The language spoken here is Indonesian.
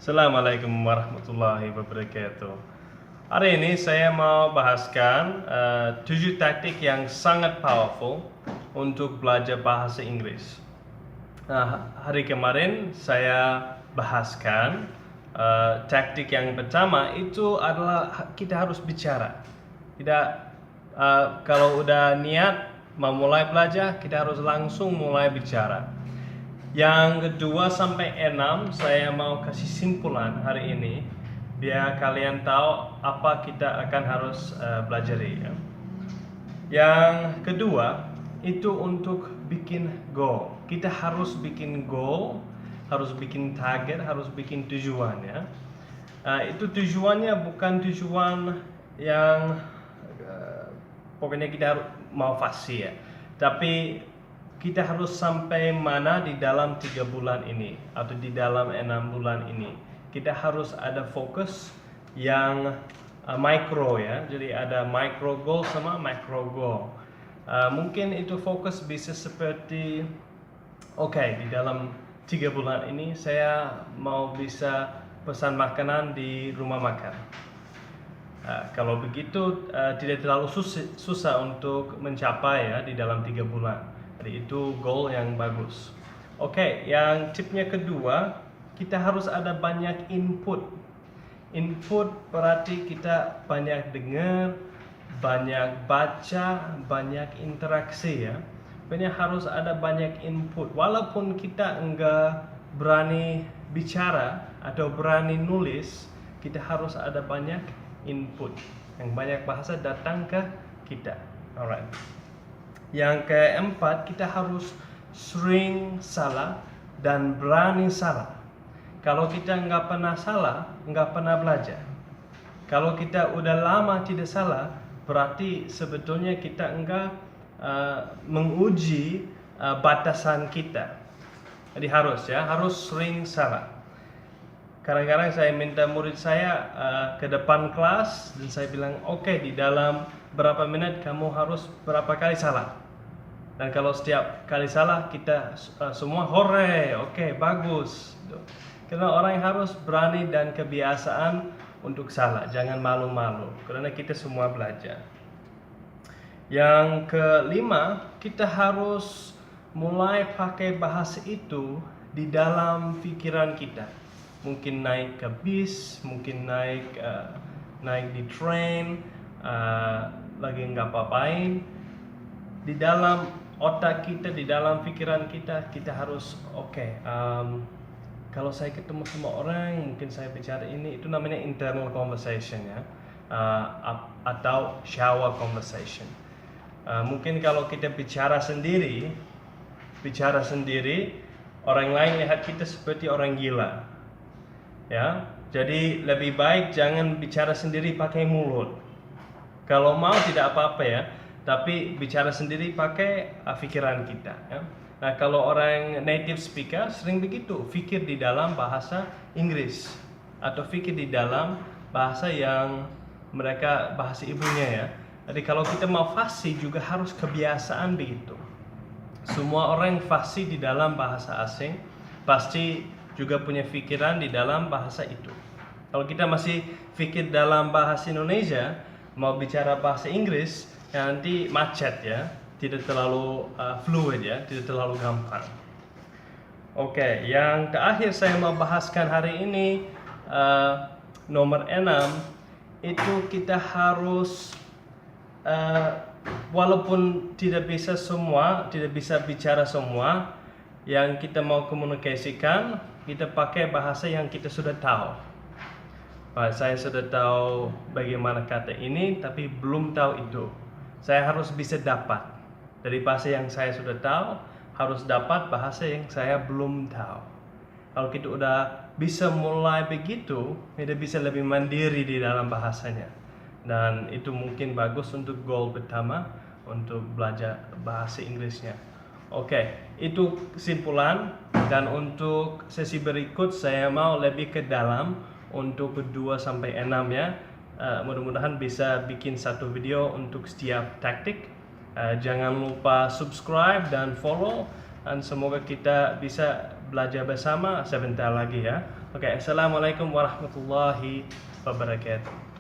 Assalamualaikum warahmatullahi wabarakatuh. Hari ini saya mau bahaskan 7 taktik yang sangat powerful untuk belajar bahasa Inggris. Hari kemarin saya bahaskan taktik yang pertama itu adalah kita harus bicara. Kalau udah niat mau mulai belajar, kita harus langsung mulai bicara. Yang kedua sampai 6 saya mau kasih simpulan hari ini biar kalian tahu apa kita akan harus belajar ya. Yang kedua itu untuk bikin goal. Kita harus bikin goal, harus bikin target, harus bikin tujuan ya. Itu tujuannya bukan tujuan yang pokoknya kita harus mau fasi ya. Tapi kita harus sampai mana di dalam 3 bulan ini atau di dalam 6 bulan ini. Kita harus ada fokus yang micro ya. Jadi ada micro goal sama macro goal. Mungkin itu fokus bisa seperti di dalam 3 bulan ini saya mau bisa pesan makanan di rumah makan. Kalau begitu tidak terlalu susah untuk mencapai ya di dalam 3 bulan. Jadi itu goal yang bagus. Yang tipnya kedua, kita harus ada banyak input. Input berarti kita banyak dengar, banyak baca, banyak interaksi ya. Pokoknya harus ada banyak input. Walaupun kita enggak berani bicara atau berani nulis, kita harus ada banyak input. Yang banyak bahasa datang ke kita. Alright. Yang keempat, kita harus sering salah dan berani salah. Kalau kita nggak pernah salah, nggak pernah belajar. Kalau kita udah lama tidak salah, berarti sebetulnya kita nggak menguji batasan kita. Jadi harus sering salah. Kadang-kadang saya minta murid saya ke depan kelas dan saya bilang, di dalam berapa menit kamu harus berapa kali salah. Dan kalau setiap kali salah kita semua hore, bagus. Karena orang yang harus berani dan kebiasaan untuk salah, jangan malu-malu. Karena kita semua belajar. Yang kelima, kita harus mulai pakai bahasa itu di dalam pikiran kita. Mungkin naik ke bis, mungkin naik di train, lagi nggak apa-apain. Di dalam otak kita, di dalam pikiran kita, kita harus kalau saya ketemu sama orang, mungkin saya bicara ini, itu namanya internal conversation ya, atau shower conversation. Mungkin kalau kita bicara sendiri, orang lain lihat kita seperti orang gila. Ya, jadi lebih baik jangan bicara sendiri pakai mulut. Kalau mau tidak apa-apa ya, tapi bicara sendiri pakai pikiran kita. Ya. Nah, kalau orang native speaker sering begitu, pikir di dalam bahasa Inggris atau pikir di dalam bahasa yang mereka bahasa ibunya ya. Jadi kalau kita mau fasih juga harus kebiasaan begitu. Semua orang fasih di dalam bahasa asing pasti juga punya pikiran di dalam bahasa itu. Kalau kita masih pikir dalam bahasa Indonesia, mau bicara bahasa Inggris, ya nanti macet ya, tidak terlalu fluid ya, tidak terlalu gampang. Yang terakhir saya mau bahaskan hari ini, nomor 6, itu kita harus walaupun tidak bisa bicara semua, yang kita mau komunikasikan, kita pakai bahasa yang kita sudah tahu. Saya sudah tahu bagaimana kata ini, tapi belum tahu itu. Saya harus bisa dapat dari bahasa yang saya sudah tahu, harus dapat bahasa yang saya belum tahu. Kalau kita udah bisa mulai begitu, kita bisa lebih mandiri di dalam bahasanya. Dan itu mungkin bagus untuk goal pertama, untuk belajar bahasa Inggrisnya. Itu kesimpulan, dan untuk sesi berikut saya mau lebih ke dalam untuk 2-6 ya. Mudah-mudahan bisa bikin satu video untuk setiap taktik. Jangan lupa subscribe dan follow dan semoga kita bisa belajar bersama sebentar lagi ya. Oke, assalamualaikum warahmatullahi wabarakatuh.